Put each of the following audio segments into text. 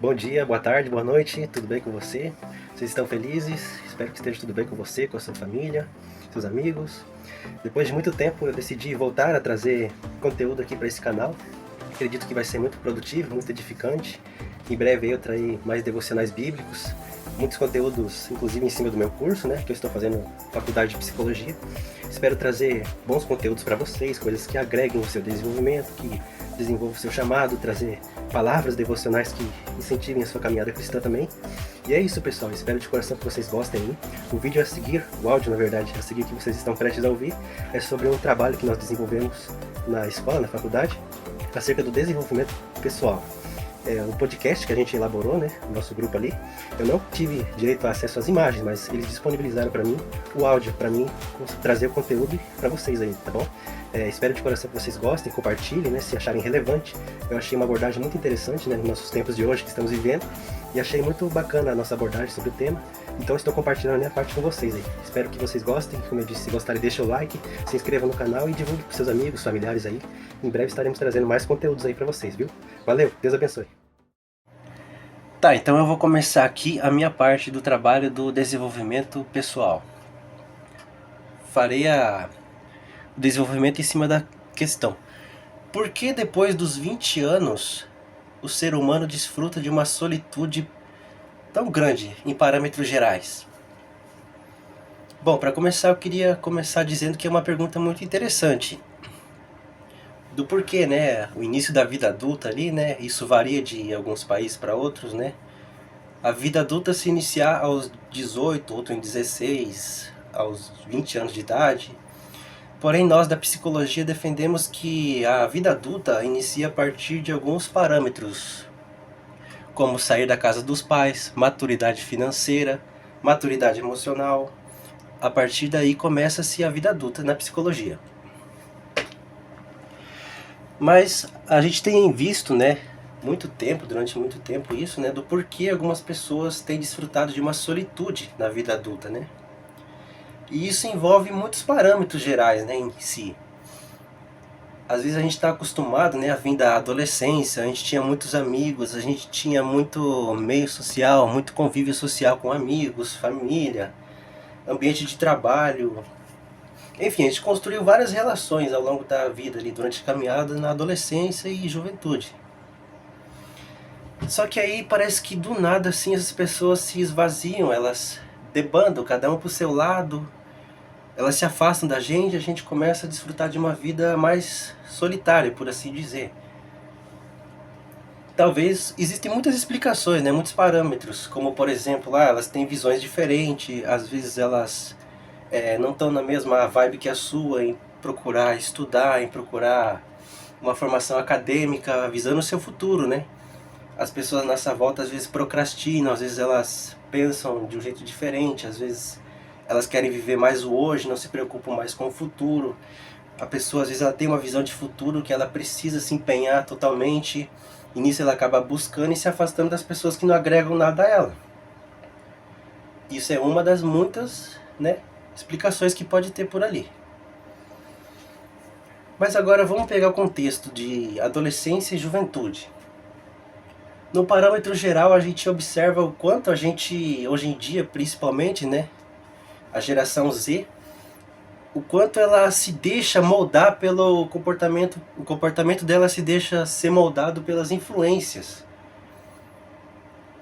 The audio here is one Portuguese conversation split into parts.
Bom dia, boa tarde, boa noite, tudo bem com você? Vocês estão felizes? Espero que esteja tudo bem com você, com a sua família, seus amigos. Depois de muito tempo eu decidi voltar a trazer conteúdo aqui para esse canal. Acredito que vai ser muito produtivo, muito edificante. Em breve eu trarei mais devocionais bíblicos, muitos conteúdos, inclusive em cima do meu curso, né, que eu estou fazendo faculdade de psicologia. Espero trazer bons conteúdos para vocês, coisas que agreguem o seu desenvolvimento, que desenvolvam o seu chamado, trazer palavras devocionais que incentivem a sua caminhada cristã também. E é isso, pessoal, espero de coração que vocês gostem aí. O vídeo a seguir, o áudio na verdade, a seguir que vocês estão prestes a ouvir, é sobre um trabalho que nós desenvolvemos na escola, na faculdade, acerca do desenvolvimento pessoal. O podcast que a gente elaborou, né, no nosso grupo ali, eu não tive direito a acesso às imagens, mas eles disponibilizaram para mim o áudio, para mim trazer o conteúdo para vocês aí, tá bom? Espero de coração que vocês gostem, compartilhem, né, se acharem relevante. Eu achei uma abordagem muito interessante, né, nos nossos tempos de hoje que estamos vivendo, e achei muito bacana a nossa abordagem sobre o tema, então estou compartilhando a minha parte com vocês aí. Espero que vocês gostem, como eu disse, se gostarem deixa o like, se inscreva no canal e divulgue para seus amigos, familiares aí. Em breve estaremos trazendo mais conteúdos aí para vocês, viu? Valeu, Deus abençoe. Tá, então eu vou começar aqui a minha parte do trabalho do desenvolvimento pessoal. Farei o desenvolvimento em cima da questão: por que depois dos 20 anos o ser humano desfruta de uma solitude tão grande em parâmetros gerais? Bom, para começar eu queria começar dizendo que é uma pergunta muito interessante. Do porquê, né? O início da vida adulta ali, né? Isso varia de alguns países para outros, né? A vida adulta se iniciar aos 18, outro em 16, aos 20 anos de idade. Porém, nós da psicologia defendemos que a vida adulta inicia a partir de alguns parâmetros, como sair da casa dos pais, maturidade financeira, maturidade emocional. A partir daí começa-se a vida adulta na psicologia. Mas a gente tem visto, né, durante muito tempo isso, né, do porquê algumas pessoas têm desfrutado de uma solitude na vida adulta, né? E isso envolve muitos parâmetros gerais, né, em si. Às vezes a gente está acostumado, né, a vir da adolescência, a gente tinha muitos amigos, a gente tinha muito meio social, muito convívio social com amigos, família, ambiente de trabalho. Enfim, a gente construiu várias relações ao longo da vida ali, durante a caminhada na adolescência e juventude. Só que aí parece que do nada assim essas pessoas se esvaziam, elas debandam, cada um pro seu lado, elas se afastam da gente, a gente começa a desfrutar de uma vida mais solitária, por assim dizer. Talvez existem muitas explicações, né, muitos parâmetros, como por exemplo, elas têm visões diferentes, às vezes elas não estão na mesma vibe que a sua, em procurar estudar, em procurar uma formação acadêmica, visando o seu futuro, né? As pessoas à nossa volta às vezes procrastinam, às vezes elas pensam de um jeito diferente, às vezes elas querem viver mais o hoje, não se preocupam mais com o futuro. A pessoa às vezes ela tem uma visão de futuro que ela precisa se empenhar totalmente, e nisso ela acaba buscando e se afastando das pessoas que não agregam nada a ela. Isso é uma das muitas, né, explicações que pode ter por ali. Mas agora vamos pegar o contexto de adolescência e juventude. No parâmetro geral a gente observa o quanto a gente, hoje em dia principalmente, né, a geração Z, o quanto ela se deixa moldar pelo comportamento, o comportamento dela se deixa ser moldado pelas influências.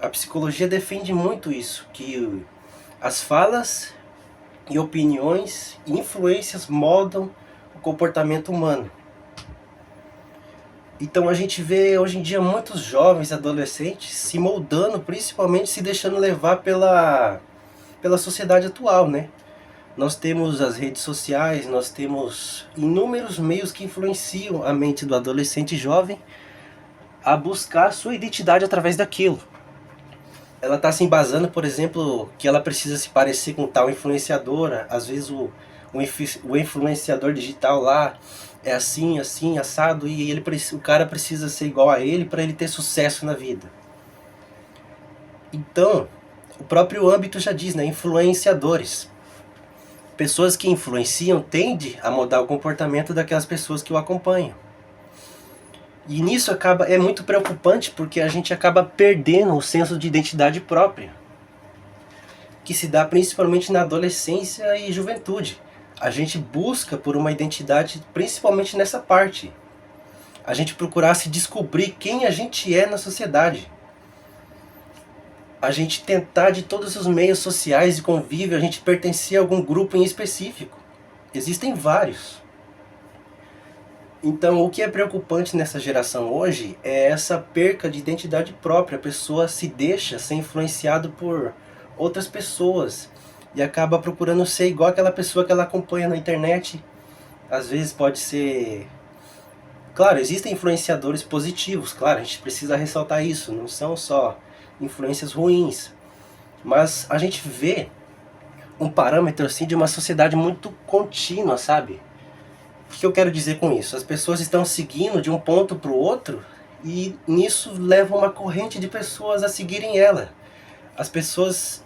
A psicologia defende muito isso, que as falas e opiniões e influências moldam o comportamento humano. Então a gente vê hoje em dia muitos jovens adolescentes se moldando, principalmente se deixando levar pela sociedade atual, né? Nós temos as redes sociais, nós temos inúmeros meios que influenciam a mente do adolescente jovem a buscar sua identidade através daquilo. Ela está se embasando, por exemplo, que ela precisa se parecer com tal influenciadora. Às vezes o influenciador digital lá é assim, assim, assado, e o cara precisa ser igual a ele para ele ter sucesso na vida. Então, o próprio âmbito já diz, né? Influenciadores. Pessoas que influenciam tendem a mudar o comportamento daquelas pessoas que o acompanham. E nisso é muito preocupante porque a gente acaba perdendo o senso de identidade própria, que se dá principalmente na adolescência e juventude. A gente busca por uma identidade principalmente nessa parte. A gente procurar se descobrir quem a gente é na sociedade. A gente tentar de todos os meios sociais de convívio, a gente pertencer a algum grupo em específico. Existem vários. Então, o que é preocupante nessa geração hoje é essa perca de identidade própria. A pessoa se deixa ser influenciado por outras pessoas e acaba procurando ser igual aquela pessoa que ela acompanha na internet. Às vezes pode ser... Claro, existem influenciadores positivos, claro, a gente precisa ressaltar isso, não são só influências ruins. Mas a gente vê um parâmetro assim de uma sociedade muito contínua, sabe? O que eu quero dizer com isso? As pessoas estão seguindo de um ponto para o outro e nisso leva uma corrente de pessoas a seguirem ela. As pessoas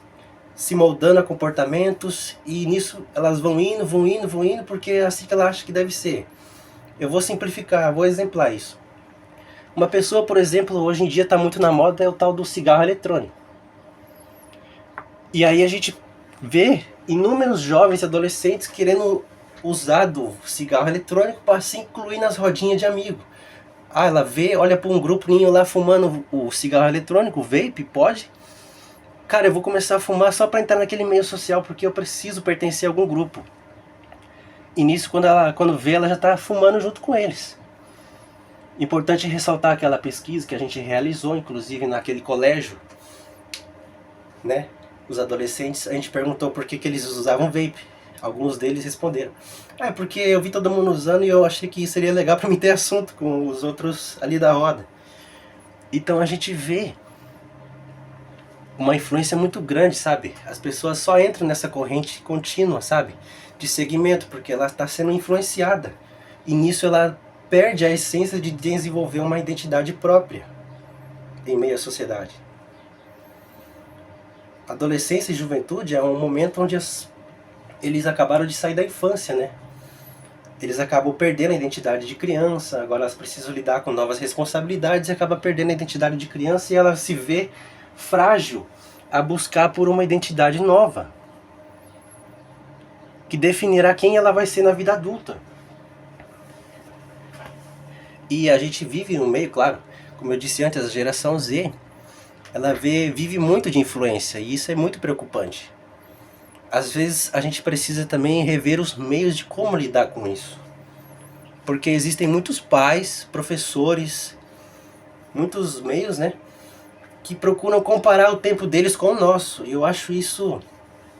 se moldando a comportamentos e nisso elas vão indo, porque é assim que ela acha que deve ser. Eu vou simplificar, vou exemplar isso. Uma pessoa, por exemplo, hoje em dia está muito na moda é o tal do cigarro eletrônico. E aí a gente vê inúmeros jovens e adolescentes querendo usar do cigarro eletrônico para se incluir nas rodinhas de amigo. Ah, ela vê, olha para um grupinho lá fumando o cigarro eletrônico, o vape, pode? Cara, eu vou começar a fumar só para entrar naquele meio social porque eu preciso pertencer a algum grupo. E nisso, quando vê, ela já está fumando junto com eles. Importante ressaltar aquela pesquisa que a gente realizou, inclusive naquele colégio, né? Os adolescentes, a gente perguntou por que eles usavam vape. Alguns deles responderam: é porque eu vi todo mundo usando e eu achei que seria legal para mim ter assunto com os outros ali da roda. Então a gente vê uma influência muito grande, sabe? As pessoas só entram nessa corrente contínua, sabe? De segmento, porque ela está sendo influenciada. E nisso ela perde a essência de desenvolver uma identidade própria em meio à sociedade. Adolescência e juventude é um momento onde eles acabaram de sair da infância, né? Eles acabam perdendo a identidade de criança, agora elas precisam lidar com novas responsabilidades e acabam perdendo a identidade de criança e ela se vê frágil a buscar por uma identidade nova, que definirá quem ela vai ser na vida adulta. E a gente vive no meio, claro, como eu disse antes, a geração Z, ela vive muito de influência e isso é muito preocupante. Às vezes a gente precisa também rever os meios de como lidar com isso. Porque existem muitos pais, professores, muitos meios, né, que procuram comparar o tempo deles com o nosso. E eu acho isso,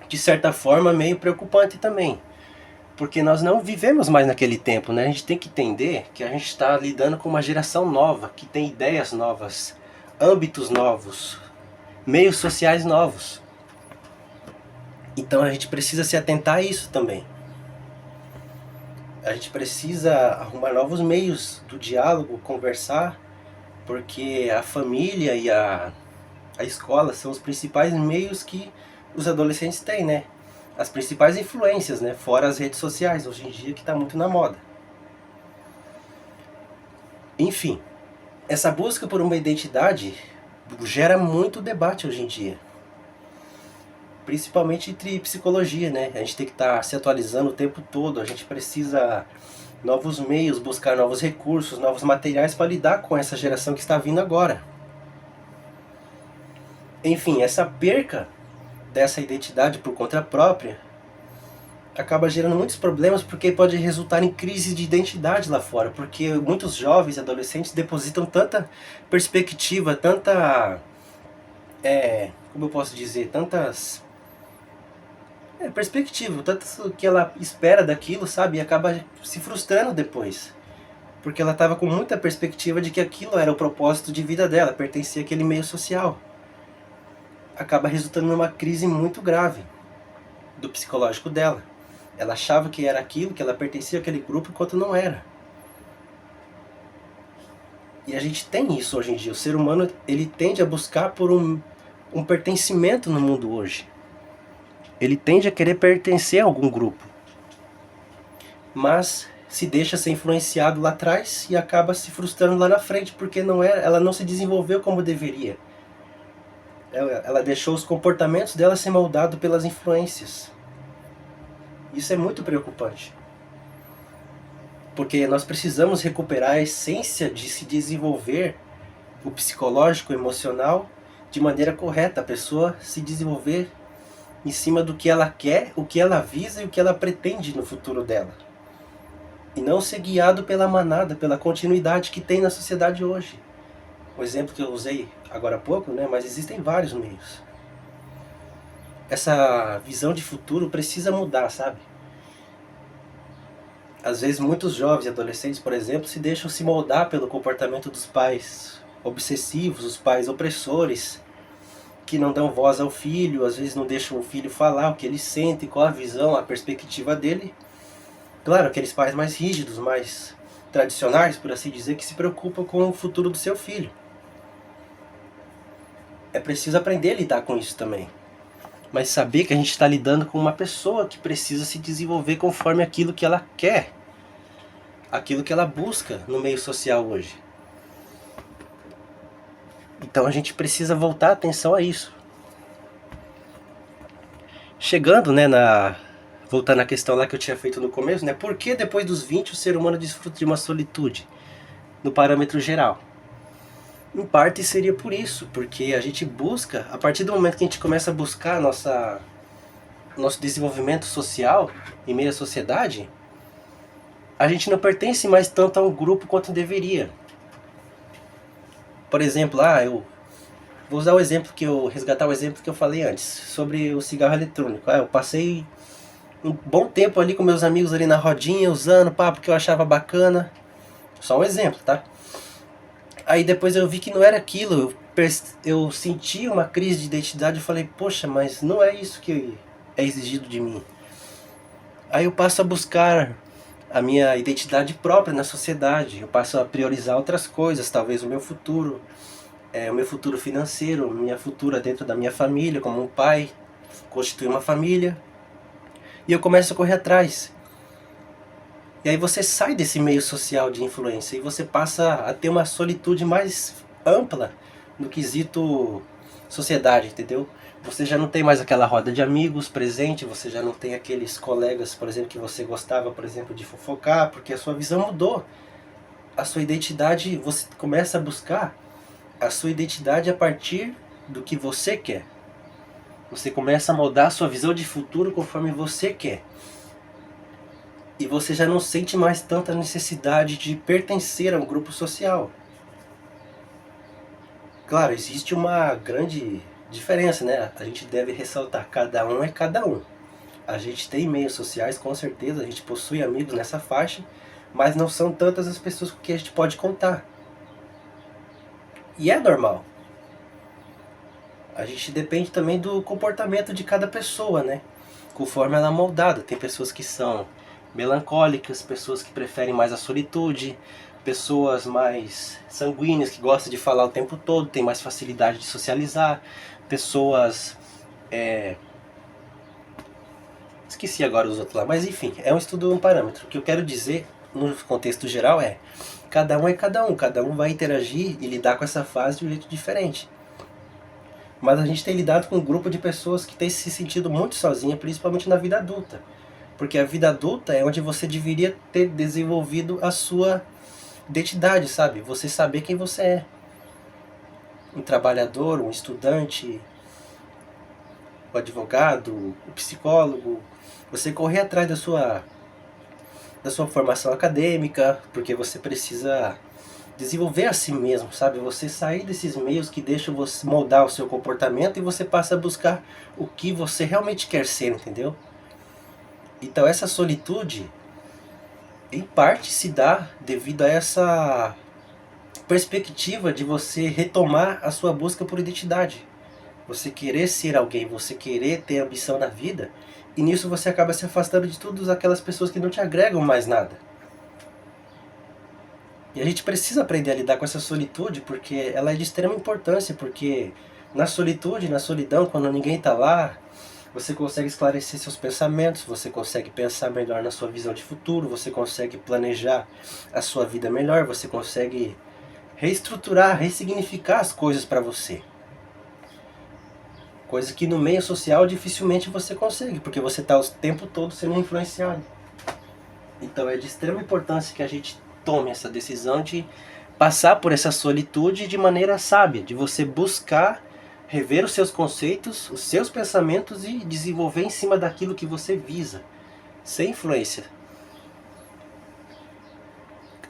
de certa forma, meio preocupante também. Porque nós não vivemos mais naquele tempo, né? A gente tem que entender que a gente está lidando com uma geração nova, que tem ideias novas, âmbitos novos, meios sociais novos. Então a gente precisa se atentar a isso também. A gente precisa arrumar novos meios do diálogo, conversar, porque a família e a escola são os principais meios que os adolescentes têm, né? As principais influências, né? Fora as redes sociais, hoje em dia que está muito na moda. Enfim, essa busca por uma identidade gera muito debate hoje em dia. Principalmente entre psicologia, né? A gente tem que estar se atualizando o tempo todo, a gente precisa novos meios, buscar novos recursos, novos materiais para lidar com essa geração que está vindo agora. Enfim, essa perca dessa identidade por conta própria acaba gerando muitos problemas porque pode resultar em crise de identidade lá fora, porque muitos jovens e adolescentes depositam tanta perspectiva, como eu posso dizer, tantas perspectiva, tanto que ela espera daquilo, sabe, e acaba se frustrando depois, porque ela estava com muita perspectiva de que aquilo era o propósito de vida dela, pertencia àquele meio social. Acaba resultando numa crise muito grave do psicológico dela. Ela achava que era aquilo, que ela pertencia àquele grupo, enquanto não era. E a gente tem isso hoje em dia. O ser humano, ele tende a buscar por um pertencimento no mundo hoje. Ele tende a querer pertencer a algum grupo. Mas se deixa ser influenciado lá atrás e acaba se frustrando lá na frente, porque ela não se desenvolveu como deveria. Ela deixou os comportamentos dela ser moldados pelas influências. Isso é muito preocupante. Porque nós precisamos recuperar a essência de se desenvolver o psicológico, o emocional, de maneira correta. A pessoa se desenvolver em cima do que ela quer, o que ela visa e o que ela pretende no futuro dela. E não ser guiado pela manada, pela continuidade que tem na sociedade hoje. O exemplo que eu usei agora há pouco, né? Mas existem vários meios. Essa visão de futuro precisa mudar, sabe? Às vezes muitos jovens e adolescentes, por exemplo, se deixam se moldar pelo comportamento dos pais obsessivos, os pais opressores, que não dão voz ao filho, às vezes não deixam o filho falar o que ele sente, qual a visão, a perspectiva dele. Claro, aqueles pais mais rígidos, mais tradicionais, por assim dizer, que se preocupam com o futuro do seu filho. É preciso aprender a lidar com isso também. Mas saber que a gente está lidando com uma pessoa que precisa se desenvolver conforme aquilo que ela quer, aquilo que ela busca no meio social hoje. Então a gente precisa voltar a atenção a isso. Chegando, né, voltando à questão lá que eu tinha feito no começo, né, por que depois dos 20 o ser humano desfruta de uma solitude, no parâmetro geral? Em parte seria por isso, porque a gente busca, a partir do momento que a gente começa a buscar nosso desenvolvimento social em meio à sociedade, a gente não pertence mais tanto a um grupo quanto deveria. Por exemplo, eu vou usar resgatar o exemplo que eu falei antes, sobre o cigarro eletrônico. Eu passei um bom tempo ali com meus amigos ali na rodinha, usando, porque eu achava bacana. Só um exemplo, tá? Aí depois eu vi que não era aquilo, eu senti uma crise de identidade e falei, poxa, mas não é isso que é exigido de mim. Aí eu passo a buscar a minha identidade própria na sociedade, eu passo a priorizar outras coisas, talvez o meu futuro financeiro, minha futura dentro da minha família, como um pai, constituir uma família, e eu começo a correr atrás. E aí você sai desse meio social de influência e você passa a ter uma solitude mais ampla no quesito sociedade, entendeu? Você já não tem mais aquela roda de amigos presente, você já não tem aqueles colegas, por exemplo, que você gostava, por exemplo, de fofocar, porque a sua visão mudou. A sua identidade, você começa a buscar a sua identidade a partir do que você quer. Você começa a moldar a sua visão de futuro conforme você quer. E você já não sente mais tanta necessidade de pertencer a um grupo social. Claro, existe uma grande diferença, né? A gente deve ressaltar, cada um é cada um. A gente tem meios sociais, com certeza, a gente possui amigos nessa faixa, mas não são tantas as pessoas com que a gente pode contar. E é normal. A gente depende também do comportamento de cada pessoa, né? Conforme ela é moldada. Tem pessoas que são melancólicas, pessoas que preferem mais a solitude, pessoas mais sanguíneas, que gostam de falar o tempo todo, tem mais facilidade de socializar, pessoas... Esqueci agora os outros lá, mas enfim, é um estudo, um parâmetro. O que eu quero dizer, no contexto geral, cada um é cada um vai interagir e lidar com essa fase de um jeito diferente. Mas a gente tem lidado com um grupo de pessoas que tem se sentido muito sozinha, principalmente na vida adulta. Porque a vida adulta é onde você deveria ter desenvolvido a sua identidade, sabe? Você saber quem você é. Um trabalhador, um estudante, o advogado, o psicólogo. Você correr atrás da sua formação acadêmica, porque você precisa desenvolver a si mesmo, sabe? Você sair desses meios que deixam você moldar o seu comportamento e você passa a buscar o que você realmente quer ser, entendeu? Então essa solitude, em parte, se dá devido a essa perspectiva de você retomar a sua busca por identidade. Você querer ser alguém, você querer ter ambição na vida, e nisso você acaba se afastando de todas aquelas pessoas que não te agregam mais nada. E a gente precisa aprender a lidar com essa solitude, porque ela é de extrema importância, porque na solitude, na solidão, quando ninguém está lá, Você consegue esclarecer seus pensamentos, você consegue pensar melhor na sua visão de futuro, você consegue planejar a sua vida melhor, você consegue reestruturar, ressignificar as coisas para você. Coisa que no meio social dificilmente você consegue, porque você está o tempo todo sendo influenciado. Então é de extrema importância que a gente tome essa decisão de passar por essa solitude de maneira sábia, de você buscar rever os seus conceitos, os seus pensamentos e desenvolver em cima daquilo que você visa, sem influência.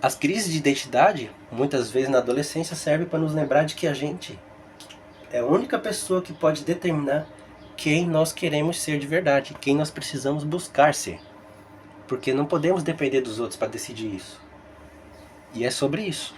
As crises de identidade, muitas vezes na adolescência, servem para nos lembrar de que a gente é a única pessoa que pode determinar quem nós queremos ser de verdade, quem nós precisamos buscar ser. Porque não podemos depender dos outros para decidir isso. E é sobre isso.